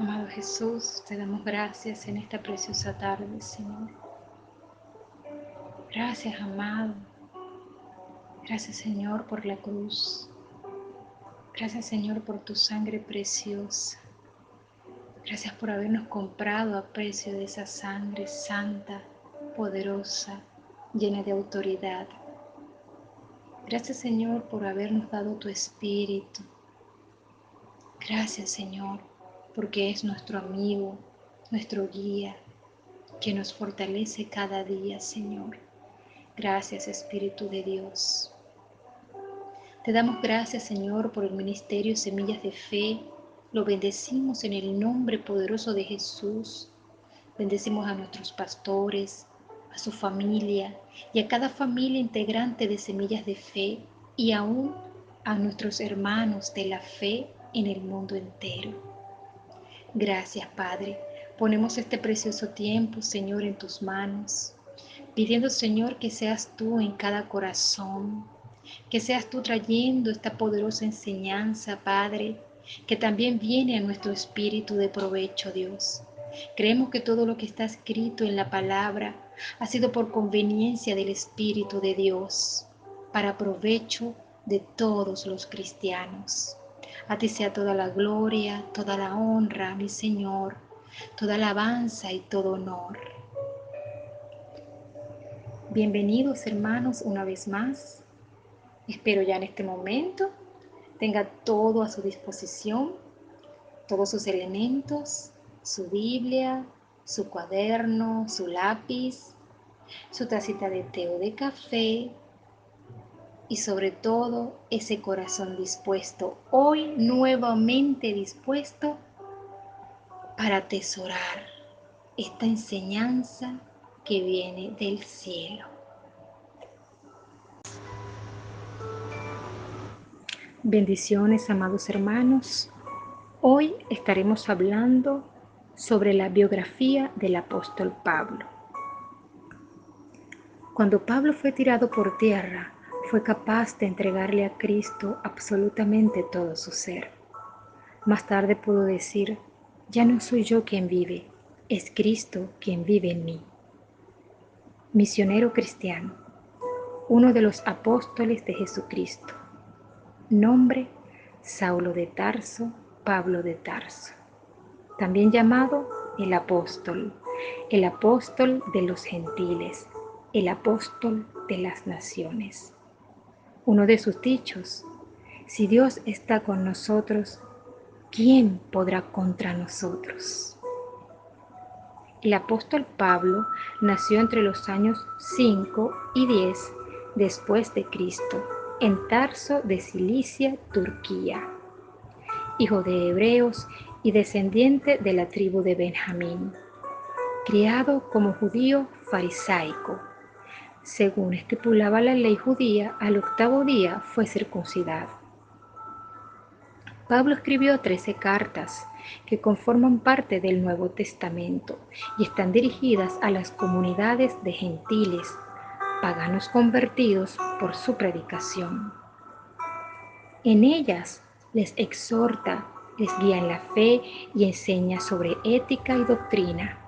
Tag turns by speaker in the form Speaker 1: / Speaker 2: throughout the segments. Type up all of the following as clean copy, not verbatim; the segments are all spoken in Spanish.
Speaker 1: Amado Jesús, te damos gracias en esta preciosa tarde, Señor. Gracias, amado. Gracias, Señor, por la cruz. Gracias, Señor, por tu sangre preciosa. Gracias por habernos comprado a precio de esa sangre santa, poderosa, llena de autoridad. Gracias, Señor, por habernos dado tu Espíritu. Gracias, Señor, porque es nuestro amigo, nuestro guía, que nos fortalece cada día, Señor. Gracias, Espíritu de Dios. Te damos gracias, Señor, por el ministerio Semillas de Fe. Lo bendecimos en el nombre poderoso de Jesús. Bendecimos a nuestros pastores, a su familia y a cada familia integrante de Semillas de Fe y aún a nuestros hermanos de la fe en el mundo entero. Gracias, Padre. Ponemos este precioso tiempo, Señor, en tus manos, pidiendo, Señor, que seas tú en cada corazón, que seas tú trayendo esta poderosa enseñanza, Padre, que también viene a nuestro espíritu de provecho, Dios. Creemos que todo lo que está escrito en la palabra ha sido por conveniencia del Espíritu de Dios, para provecho de todos los cristianos. A ti sea toda la gloria, toda la honra, mi Señor, toda alabanza y todo honor. Bienvenidos, hermanos, una vez más. Espero ya en este momento tenga todo a su disposición, todos sus elementos, su Biblia, su cuaderno, su lápiz, su tacita de té o de café y sobre todo ese corazón dispuesto, hoy nuevamente dispuesto para atesorar esta enseñanza que viene del cielo. Bendiciones, amados hermanos. Hoy estaremos hablando sobre la biografía del apóstol Pablo. Cuando Pablo fue tirado por tierra, fue capaz de entregarle a Cristo absolutamente todo su ser. Más tarde pudo decir: ya no soy yo quien vive, es Cristo quien vive en mí. Misionero cristiano, uno de los apóstoles de Jesucristo. Nombre: Saulo de Tarso, Pablo de Tarso. También llamado el apóstol de los gentiles, el apóstol de las naciones. Uno de sus dichos: si Dios está con nosotros, ¿quién podrá contra nosotros? El apóstol Pablo nació entre los años 5 y 10 después de Cristo, en Tarso de Cilicia, Turquía. Hijo de hebreos y descendiente de la tribu de Benjamín, criado como judío farisaico. Según estipulaba la ley judía, al 8º día fue circuncidado. Pablo escribió 13 cartas que conforman parte del Nuevo Testamento y están dirigidas a las comunidades de gentiles, paganos convertidos por su predicación. En ellas les exhorta, les guía en la fe y enseña sobre ética y doctrina.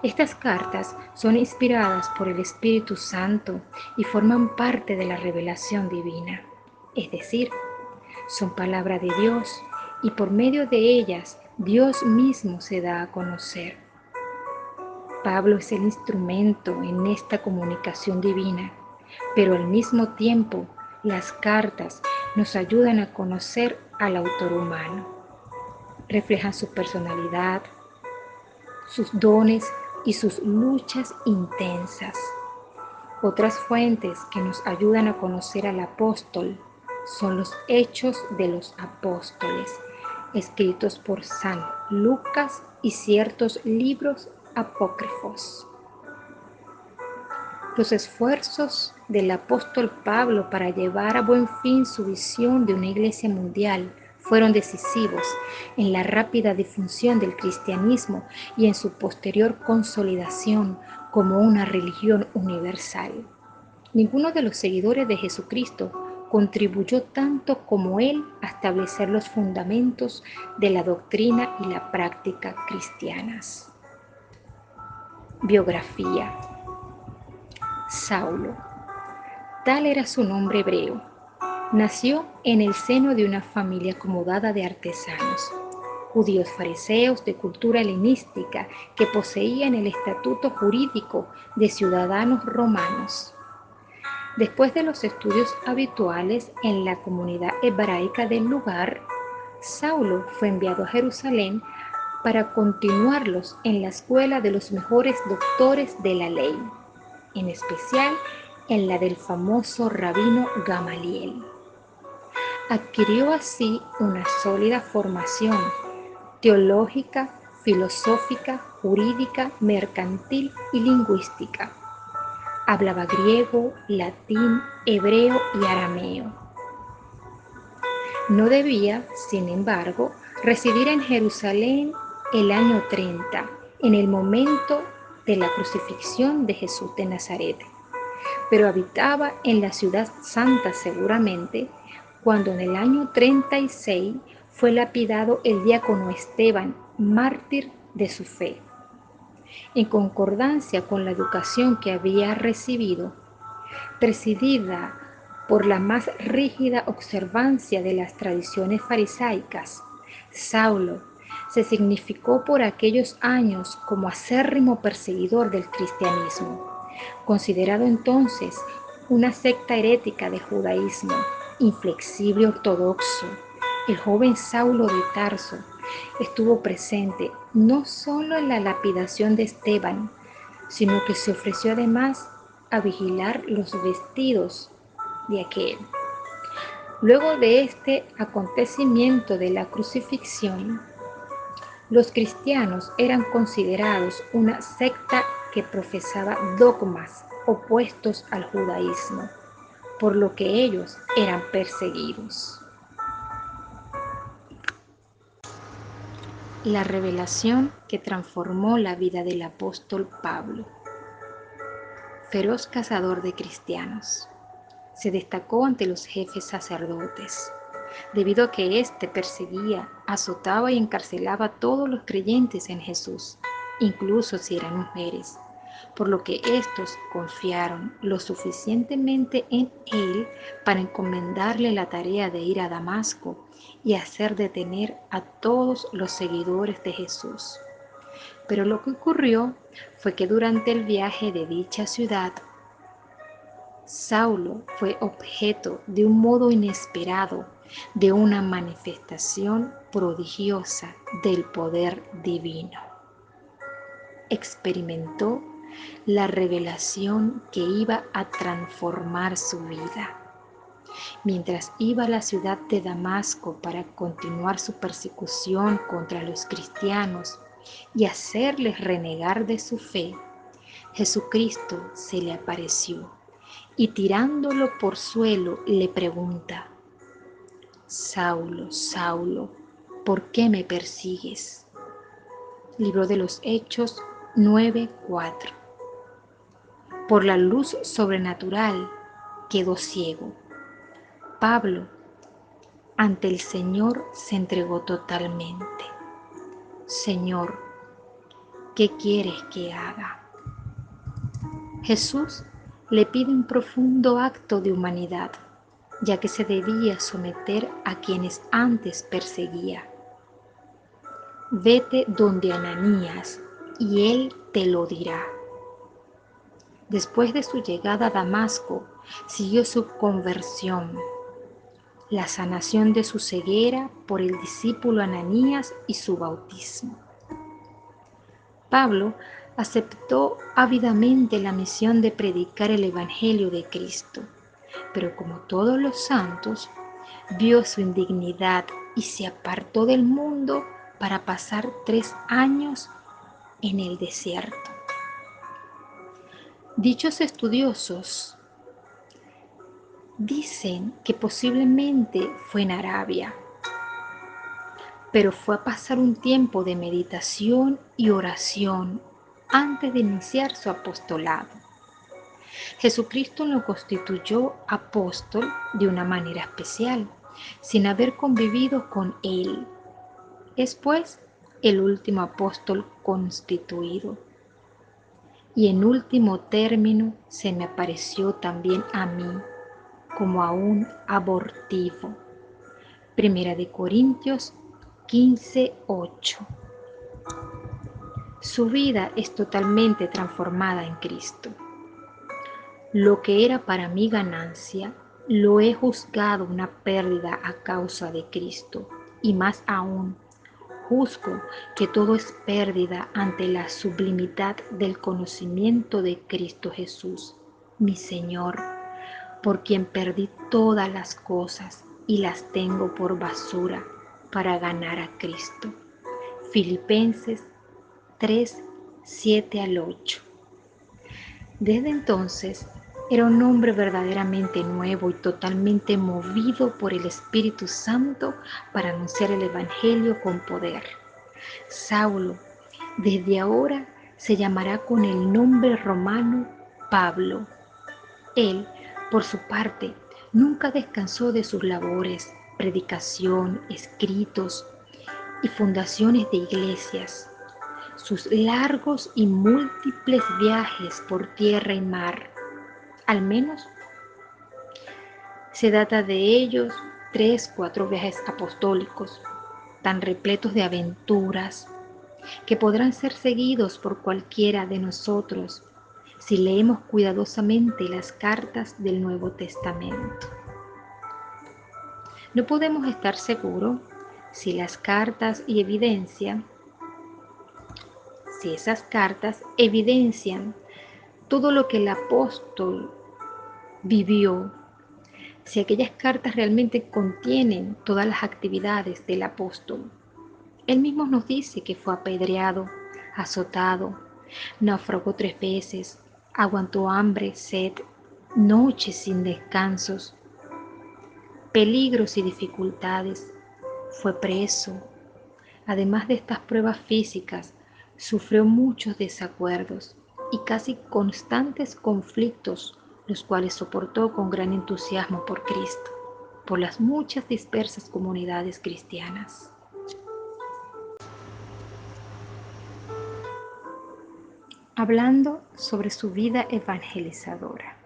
Speaker 1: Estas cartas son inspiradas por el Espíritu Santo y forman parte de la revelación divina, es decir, son palabra de Dios y por medio de ellas Dios mismo se da a conocer. Pablo es el instrumento en esta comunicación divina, pero al mismo tiempo las cartas nos ayudan a conocer al autor humano. Reflejan su personalidad, sus dones y sus luchas intensas. Otras fuentes que nos ayudan a conocer al apóstol son los Hechos de los Apóstoles, escritos por San Lucas y ciertos libros apócrifos. Los esfuerzos del apóstol Pablo para llevar a buen fin su visión de una iglesia mundial fueron decisivos en la rápida difusión del cristianismo y en su posterior consolidación como una religión universal. Ninguno de los seguidores de Jesucristo contribuyó tanto como él a establecer los fundamentos de la doctrina y la práctica cristianas. Biografía. Saulo. Tal era su nombre hebreo. Nació en el seno de una familia acomodada de artesanos, judíos fariseos de cultura helenística que poseían el estatuto jurídico de ciudadanos romanos. Después de los estudios habituales en la comunidad hebraica del lugar, Saulo fue enviado a Jerusalén para continuarlos en la escuela de los mejores doctores de la ley, en especial en la del famoso rabino Gamaliel. Adquirió así una sólida formación teológica, filosófica, jurídica, mercantil y lingüística. Hablaba griego, latín, hebreo y arameo. No debía, sin embargo, residir en Jerusalén el año 30, en el momento de la crucifixión de Jesús de Nazaret, pero habitaba en la ciudad santa seguramente cuando en el año 36 fue lapidado el diácono Esteban, mártir de su fe. En concordancia con la educación que había recibido, presidida por la más rígida observancia de las tradiciones farisaicas, Saulo se significó por aquellos años como acérrimo perseguidor del cristianismo, considerado entonces una secta herética del judaísmo, inflexible ortodoxo. El joven Saulo de Tarso estuvo presente no solo en la lapidación de Esteban, sino que se ofreció además a vigilar los vestidos de aquel. Luego de este acontecimiento de la crucifixión, los cristianos eran considerados una secta que profesaba dogmas opuestos al judaísmo, por lo que ellos eran perseguidos. La revelación que transformó la vida del apóstol Pablo. Feroz cazador de cristianos, se destacó ante los jefes sacerdotes, debido a que éste perseguía, azotaba y encarcelaba a todos los creyentes en Jesús, incluso si eran mujeres, por lo que éstos confiaron lo suficientemente en él para encomendarle la tarea de ir a Damasco y hacer detener a todos los seguidores de Jesús. Pero lo que ocurrió fue que durante el viaje de dicha ciudad, Saulo fue objeto de un modo inesperado de una manifestación prodigiosa del poder divino. Experimentó la revelación que iba a transformar su vida. Mientras iba a la ciudad de Damasco para continuar su persecución contra los cristianos y hacerles renegar de su fe, Jesucristo se le apareció y tirándolo por suelo le pregunta: Saulo, Saulo, ¿por qué me persigues? Libro de los Hechos 9:4. Por la luz sobrenatural quedó ciego. Pablo ante el Señor se entregó totalmente. Señor, ¿qué quieres que haga? Jesús le pide un profundo acto de humanidad, ya que se debía someter a quienes antes perseguía. Vete donde Ananías y él te lo dirá. Después de su llegada a Damasco, siguió su conversión, la sanación de su ceguera por el discípulo Ananías y su bautismo. Pablo aceptó ávidamente la misión de predicar el Evangelio de Cristo, pero como todos los santos, vio su indignidad y se apartó del mundo para pasar 3 años en el desierto. Dichos estudiosos dicen que posiblemente fue en Arabia, pero fue a pasar un tiempo de meditación y oración antes de iniciar su apostolado. Jesucristo lo constituyó apóstol de una manera especial, sin haber convivido con él. Es pues el último apóstol constituido. Y en último término se me apareció también a mí como a un abortivo. Primera de Corintios 15:8. Su vida es totalmente transformada en Cristo. Lo que era para mí ganancia, lo he juzgado una pérdida a causa de Cristo. Y más aún, juzgo que todo es pérdida ante la sublimidad del conocimiento de Cristo Jesús, mi Señor, por quien perdí todas las cosas y las tengo por basura para ganar a Cristo. Filipenses 3, 7 al 8. Desde entonces era un hombre verdaderamente nuevo y totalmente movido por el Espíritu Santo para anunciar el Evangelio con poder. Saulo, desde ahora se llamará con el nombre romano Pablo. Él, por su parte, nunca descansó de sus labores, predicación, escritos y fundaciones de iglesias. Sus largos y múltiples viajes por tierra y mar, al menos se data de ellos 3-4 viajes apostólicos, tan repletos de aventuras, que podrán ser seguidos por cualquiera de nosotros si leemos cuidadosamente las cartas del Nuevo Testamento. No podemos estar seguros si esas cartas evidencian todo lo que el apóstol vivió, si aquellas cartas realmente contienen todas las actividades del apóstol. Él mismo nos dice que fue apedreado, azotado, naufragó 3 veces, aguantó hambre, sed, noches sin descansos, peligros y dificultades, fue preso. Además de estas pruebas físicas, sufrió muchos desacuerdos y casi constantes conflictos, los cuales soportó con gran entusiasmo por Cristo, por las muchas dispersas comunidades cristianas. Hablando sobre su vida evangelizadora.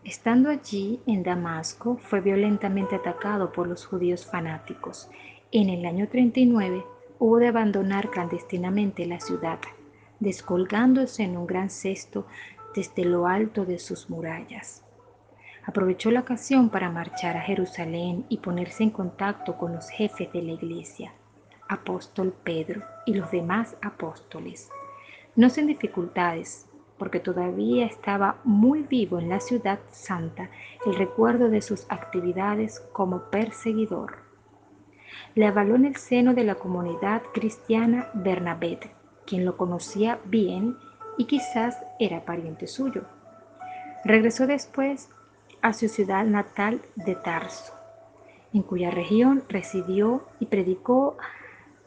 Speaker 1: Estando allí en Damasco, fue violentamente atacado por los judíos fanáticos. En el año 39 hubo de abandonar clandestinamente la ciudad, descolgándose en un gran cesto desde lo alto de sus murallas. Aprovechó la ocasión para marchar a Jerusalén y ponerse en contacto con los jefes de la iglesia, apóstol Pedro y los demás apóstoles. No sin dificultades, porque todavía estaba muy vivo en la ciudad santa el recuerdo de sus actividades como perseguidor. Le avaló en el seno de la comunidad cristiana Bernabé, quien lo conocía bien y quizás era pariente suyo. Regresó después a su ciudad natal de Tarso, en cuya región residió y predicó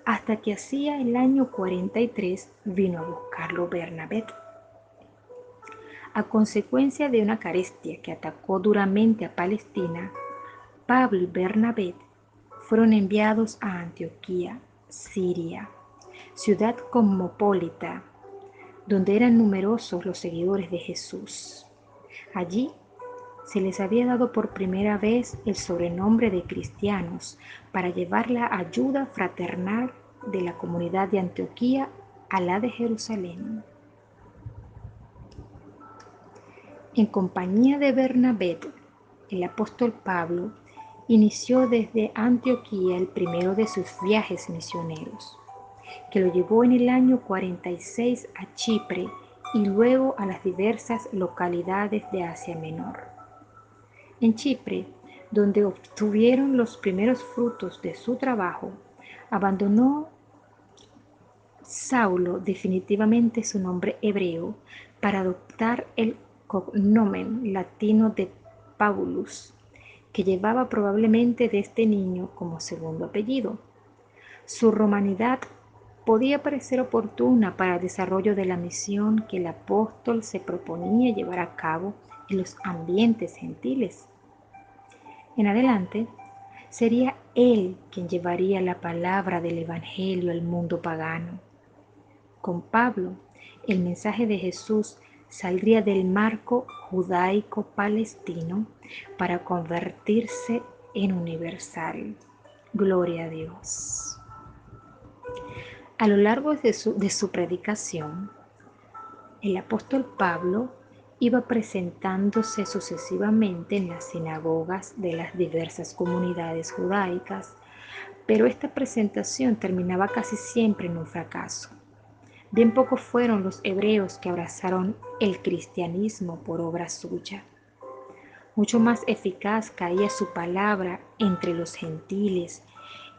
Speaker 1: hasta que hacia el año 43 vino a buscarlo Bernabé. A consecuencia de una carestia que atacó duramente a Palestina, Pablo y Bernabé fueron enviados a Antioquía, Siria, ciudad cosmopolita, donde eran numerosos los seguidores de Jesús. Allí se les había dado por primera vez el sobrenombre de cristianos para llevar la ayuda fraternal de la comunidad de Antioquía a la de Jerusalén. En compañía de Bernabé, el apóstol Pablo inició desde Antioquía el primero de sus viajes misioneros, que lo llevó en el año 46 a Chipre y luego a las diversas localidades de Asia Menor. En Chipre, donde obtuvieron los primeros frutos de su trabajo, abandonó Saulo definitivamente su nombre hebreo para adoptar el cognomen latino de Paulus, que llevaba probablemente desde niño como segundo apellido. Su romanidad podía parecer oportuna para el desarrollo de la misión que el apóstol se proponía llevar a cabo en los ambientes gentiles. En adelante, sería él quien llevaría la palabra del Evangelio al mundo pagano. Con Pablo, el mensaje de Jesús saldría del marco judaico-palestino para convertirse en universal. Gloria a Dios. A lo largo de su predicación, el apóstol Pablo iba presentándose sucesivamente en las sinagogas de las diversas comunidades judaicas, pero esta presentación terminaba casi siempre en un fracaso. Bien pocos fueron los hebreos que abrazaron el cristianismo por obra suya. Mucho más eficaz caía su palabra entre los gentiles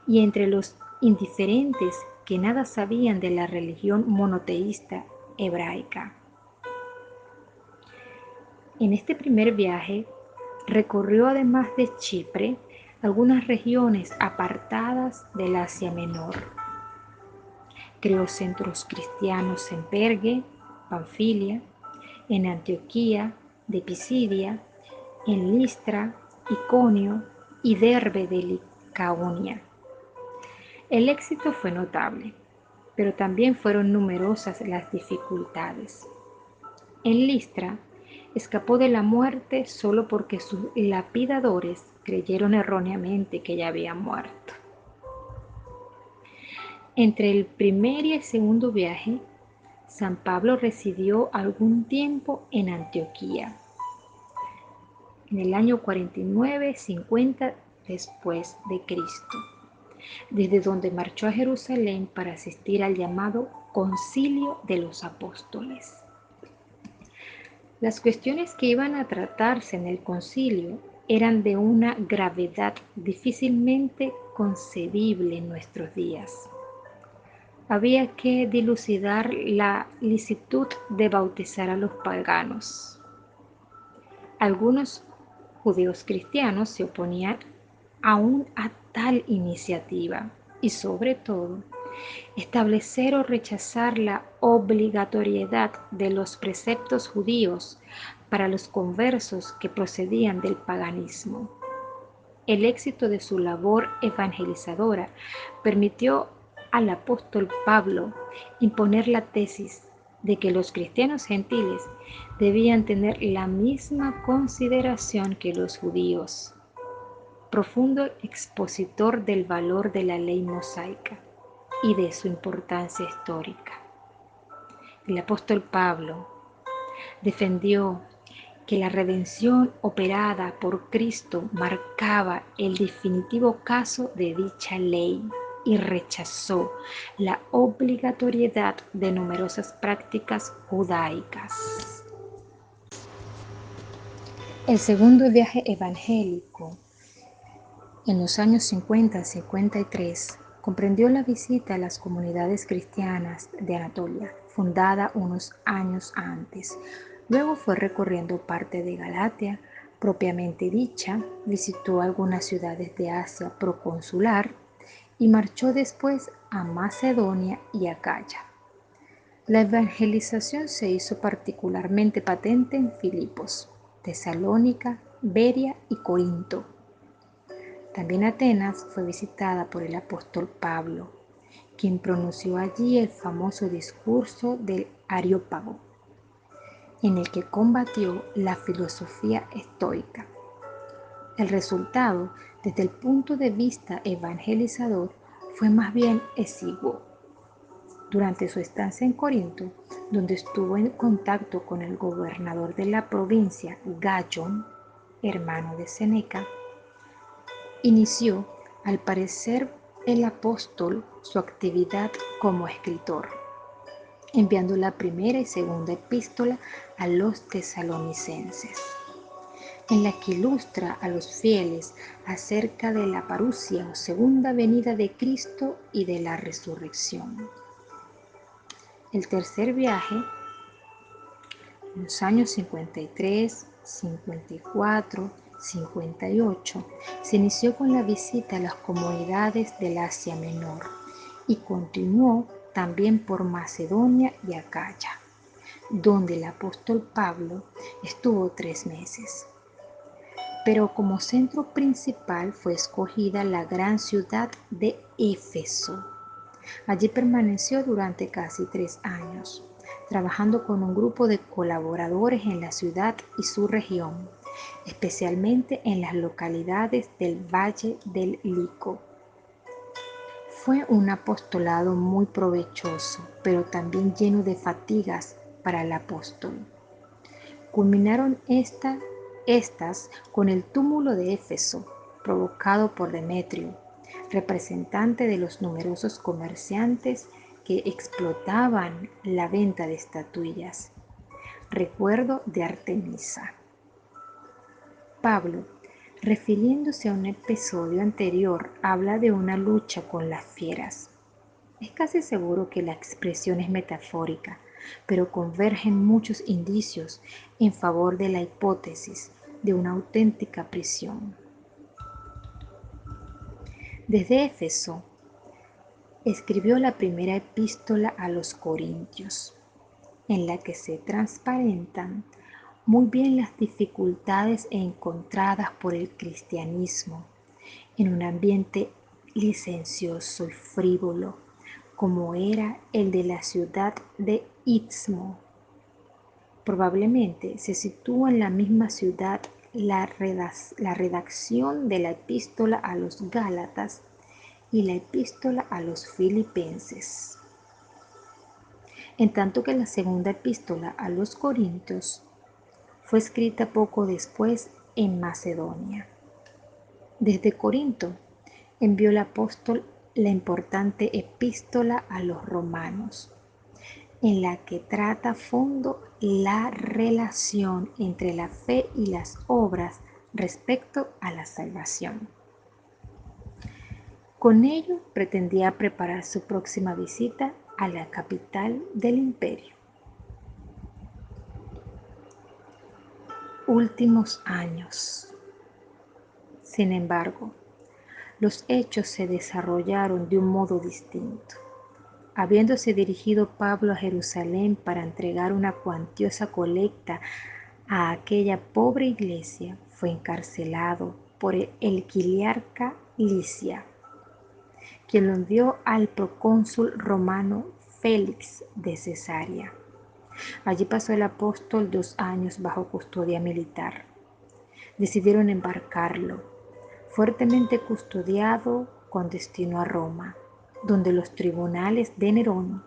Speaker 1: y entre los indiferentes que nada sabían de la religión monoteísta hebraica. En este primer viaje recorrió, además de Chipre, algunas regiones apartadas del Asia Menor. Creó centros cristianos en Perge, Panfilia, en Antioquía de Pisidia, en Listra, Iconio y Derbe de Licaonia. El éxito fue notable, pero también fueron numerosas las dificultades. En Listra, escapó de la muerte solo porque sus lapidadores creyeron erróneamente que ya había muerto. Entre el primer y el segundo viaje, San Pablo residió algún tiempo en Antioquía, en el año 49-50 después de Cristo, desde donde marchó a Jerusalén para asistir al llamado Concilio de los Apóstoles. Las cuestiones que iban a tratarse en el concilio eran de una gravedad difícilmente concebible en nuestros días. Había que dilucidar la licitud de bautizar a los paganos. Algunos judíos cristianos se oponían aún a tal iniciativa y, sobre todo, establecer o rechazar la obligatoriedad de los preceptos judíos para los conversos que procedían del paganismo. El éxito de su labor evangelizadora permitió al apóstol Pablo imponer la tesis de que los cristianos gentiles debían tener la misma consideración que los judíos. Profundo expositor del valor de la ley mosaica y de su importancia histórica. El apóstol Pablo defendió que la redención operada por Cristo marcaba el definitivo caso de dicha ley y rechazó la obligatoriedad de numerosas prácticas judaicas. El segundo viaje evangélico, en los años 50-53, comprendió la visita a las comunidades cristianas de Anatolia, fundada unos años antes. Luego fue recorriendo parte de Galatia, propiamente dicha, visitó algunas ciudades de Asia proconsular y marchó después a Macedonia y Acaya. La evangelización se hizo particularmente patente en Filipos, Tesalónica, Beria y Corinto. También Atenas fue visitada por el apóstol Pablo, quien pronunció allí el famoso discurso del Areópago, en el que combatió la filosofía estoica. El resultado, desde el punto de vista evangelizador, fue más bien exiguo. Durante su estancia en Corinto, donde estuvo en contacto con el gobernador de la provincia, Gallón, hermano de Seneca, inició, al parecer, el apóstol su actividad como escritor, enviando la primera y segunda epístola a los tesalonicenses, en la que ilustra a los fieles acerca de la parusia o segunda venida de Cristo y de la resurrección. El tercer viaje, en los años 53, 54, 58, se inició con la visita a las comunidades del Asia Menor y continuó también por Macedonia y Acaya, donde el apóstol Pablo estuvo 3 meses. Pero como centro principal fue escogida la gran ciudad de Éfeso. Allí permaneció durante casi 3 años, trabajando con un grupo de colaboradores en la ciudad y su región, especialmente en las localidades del Valle del Lico. Fue un apostolado muy provechoso, pero también lleno de fatigas para el apóstol. Culminaron estas con el túmulo de Éfeso, provocado por Demetrio, representante de los numerosos comerciantes que explotaban la venta de estatuillas, recuerdo de Artemisa. Pablo, refiriéndose a un episodio anterior, habla de una lucha con las fieras. Es casi seguro que la expresión es metafórica, pero convergen muchos indicios en favor de la hipótesis de una auténtica prisión. Desde Éfeso, escribió la primera epístola a los Corintios, en la que se transparentan muy bien las dificultades encontradas por el cristianismo en un ambiente licencioso y frívolo, como era el de la ciudad de Istmo. Probablemente se sitúa en la misma ciudad la redacción de la epístola a los Gálatas y la epístola a los Filipenses, en tanto que la segunda epístola a los Corintios fue escrita poco después en Macedonia. Desde Corinto envió el apóstol la importante epístola a los romanos, en la que trata a fondo la relación entre la fe y las obras respecto a la salvación. Con ello pretendía preparar su próxima visita a la capital del imperio. Últimos años. Sin embargo, los hechos se desarrollaron de un modo distinto. Habiéndose dirigido Pablo a Jerusalén para entregar una cuantiosa colecta a aquella pobre iglesia, fue encarcelado por el quiliarca Licia, quien lo envió al procónsul romano Félix de Cesarea. Allí pasó el apóstol 2 años bajo custodia militar. Decidieron embarcarlo, fuertemente custodiado, con destino a Roma, donde los tribunales de Nerón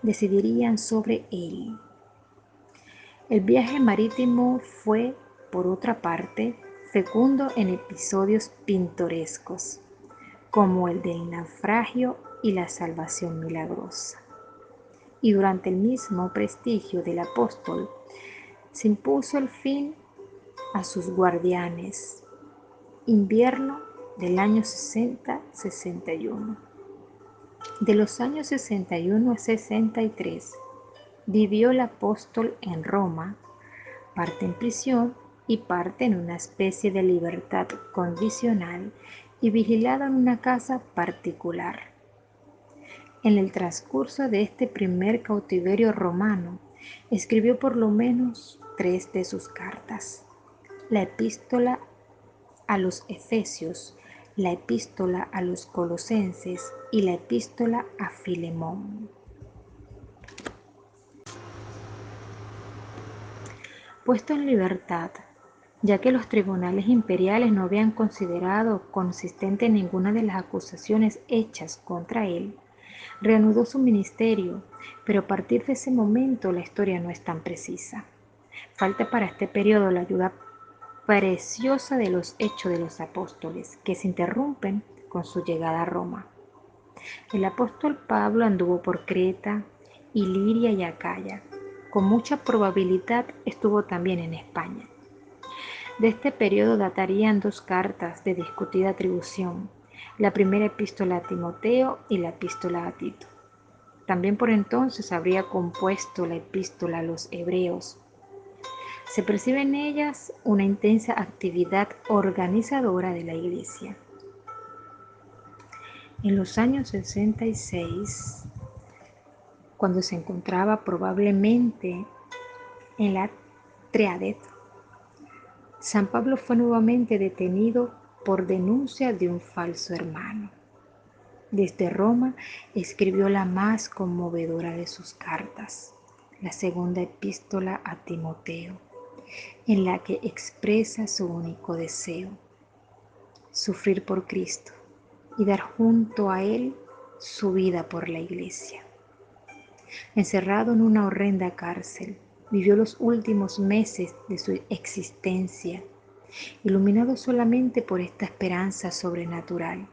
Speaker 1: decidirían sobre él. El viaje marítimo fue, por otra parte, fecundo en episodios pintorescos, como el del naufragio y la salvación milagrosa. Y durante el mismo prestigio del apóstol, se impuso el fin a sus guardianes, invierno del año 60-61. De los años 61 a 63, vivió el apóstol en Roma, parte en prisión y parte en una especie de libertad condicional y vigilado en una casa particular. En el transcurso de este primer cautiverio romano, escribió por lo menos 3 de sus cartas: la epístola a los Efesios, la epístola a los Colosenses y la epístola a Filemón. Puesto en libertad, ya que los tribunales imperiales no habían considerado consistente ninguna de las acusaciones hechas contra él, reanudó su ministerio, pero a partir de ese momento la historia no es tan precisa. Falta para este periodo la ayuda preciosa de los Hechos de los Apóstoles, que se interrumpen con su llegada a Roma. El apóstol Pablo anduvo por Creta, Iliria y Acaya. Con mucha probabilidad estuvo también en España. De este periodo datarían 2 cartas de discutida atribución, la primera epístola a Timoteo y la epístola a Tito. También por entonces habría compuesto la epístola a los Hebreos. Se percibe en ellas una intensa actividad organizadora de la Iglesia. En los años 66 cuando se encontraba probablemente en la Triadet, San Pablo fue nuevamente detenido por denuncia de un falso hermano. Desde Roma escribió la más conmovedora de sus cartas, la segunda epístola a Timoteo, en la que expresa su único deseo: sufrir por Cristo y dar junto a Él su vida por la Iglesia. Encerrado en una horrenda cárcel, vivió los últimos meses de su existencia, iluminado solamente por esta esperanza sobrenatural.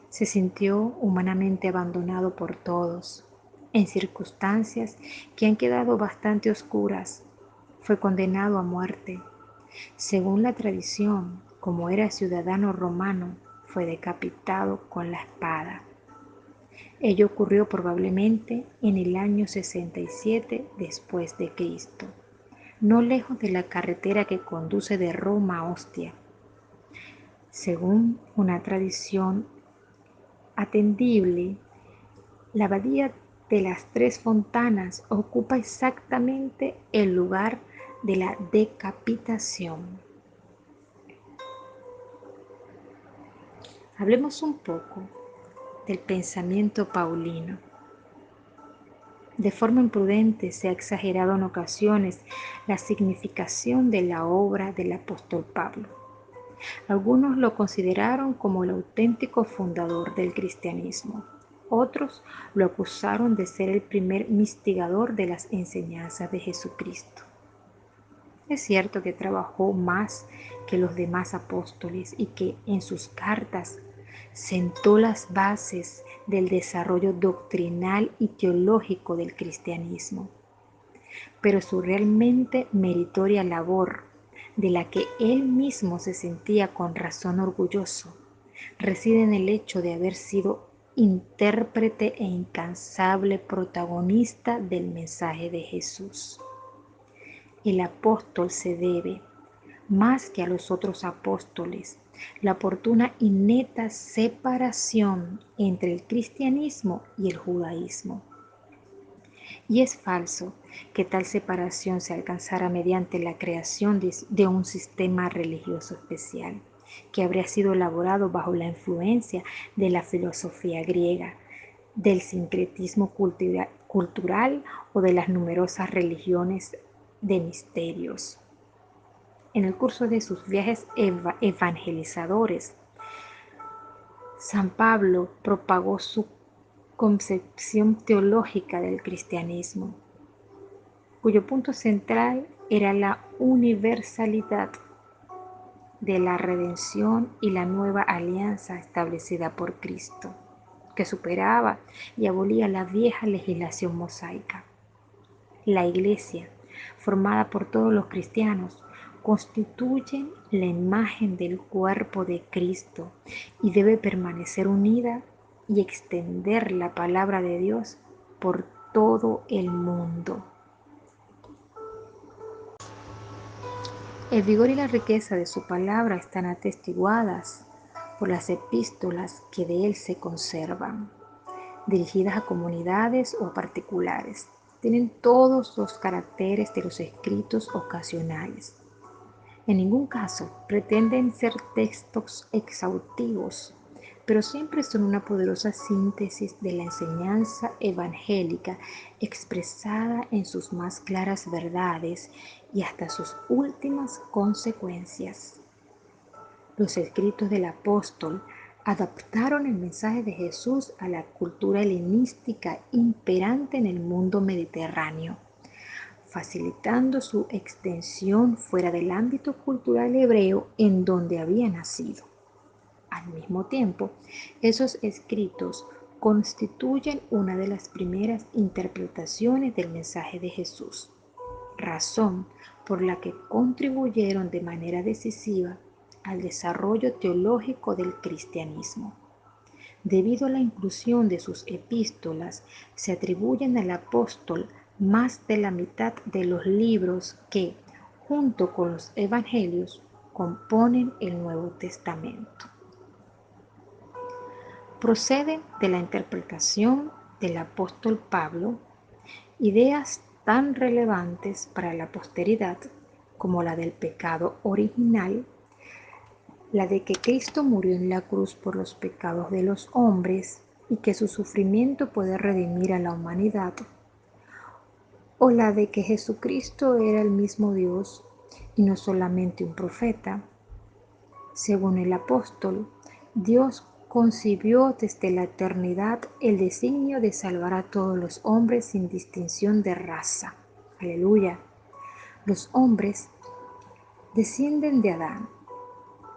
Speaker 1: Se sintió humanamente abandonado por todos, en circunstancias que han quedado bastante oscuras. Fue condenado a muerte. Según la tradición, como era ciudadano romano, fue decapitado con la espada. Ello ocurrió probablemente en el año 67 después de Cristo, no lejos de la carretera que conduce de Roma a Ostia. Según una tradición atendible, la abadía de las Tres Fontanas ocupa exactamente el lugar de la decapitación. Hablemos un poco del pensamiento paulino. De forma imprudente se ha exagerado en ocasiones la significación de la obra del apóstol Pablo. Algunos lo consideraron como el auténtico fundador del cristianismo. Otros lo acusaron de ser el primer instigador de las enseñanzas de Jesucristo. Es cierto que trabajó más que los demás apóstoles y que en sus cartas sentó las bases del desarrollo doctrinal y teológico del cristianismo. Pero su realmente meritoria labor, de la que él mismo se sentía con razón orgulloso, reside en el hecho de haber sido intérprete e incansable protagonista del mensaje de Jesús. El apóstol se debe, más que a los otros apóstoles, la oportuna y neta separación entre el cristianismo y el judaísmo. Y es falso que tal separación se alcanzara mediante la creación de un sistema religioso especial, que habría sido elaborado bajo la influencia de la filosofía griega, del sincretismo cultural o de las numerosas religiones de misterios. En el curso de sus viajes evangelizadores, San Pablo propagó su concepción teológica del cristianismo, cuyo punto central era la universalidad de la redención y la nueva alianza establecida por Cristo, que superaba y abolía la vieja legislación mosaica. La Iglesia, formada por todos los cristianos, constituye la imagen del cuerpo de Cristo y debe permanecer unida y extender la palabra de Dios por todo el mundo. El vigor y la riqueza de su palabra están atestiguadas por las epístolas que de él se conservan, dirigidas a comunidades o a particulares. Tienen todos los caracteres de los escritos ocasionales. En ningún caso pretenden ser textos exhaustivos, pero siempre son una poderosa síntesis de la enseñanza evangélica expresada en sus más claras verdades y hasta sus últimas consecuencias. Los escritos del apóstol adaptaron el mensaje de Jesús a la cultura helenística imperante en el mundo mediterráneo, facilitando su extensión fuera del ámbito cultural hebreo en donde había nacido. Al mismo tiempo, esos escritos constituyen una de las primeras interpretaciones del mensaje de Jesús, razón por la que contribuyeron de manera decisiva al desarrollo teológico del cristianismo. Debido a la inclusión de sus epístolas, se atribuyen al apóstol más de la mitad de los libros que, junto con los evangelios, componen el Nuevo Testamento. Proceden de la interpretación del apóstol Pablo, ideas tan relevantes para la posteridad como la del pecado original, la de que Cristo murió en la cruz por los pecados de los hombres y que su sufrimiento puede redimir a la humanidad, o la de que Jesucristo era el mismo Dios y no solamente un profeta. Según el apóstol, Dios concibió desde la eternidad el designio de salvar a todos los hombres sin distinción de raza. Aleluya. Los hombres descienden de Adán,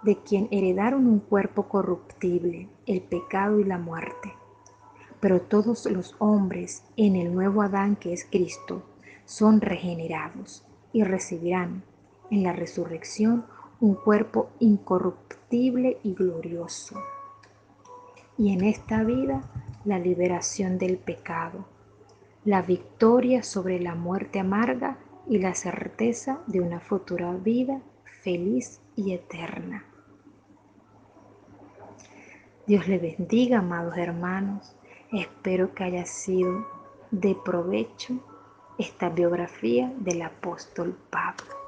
Speaker 1: de quien heredaron un cuerpo corruptible, el pecado y la muerte. Pero todos los hombres en el nuevo Adán que es Cristo son regenerados y recibirán en la resurrección un cuerpo incorruptible y glorioso. Y en esta vida la liberación del pecado, la victoria sobre la muerte amarga y la certeza de una futura vida feliz y eterna. Dios le bendiga, amados hermanos. Espero que haya sido de provecho esta biografía del apóstol Pablo.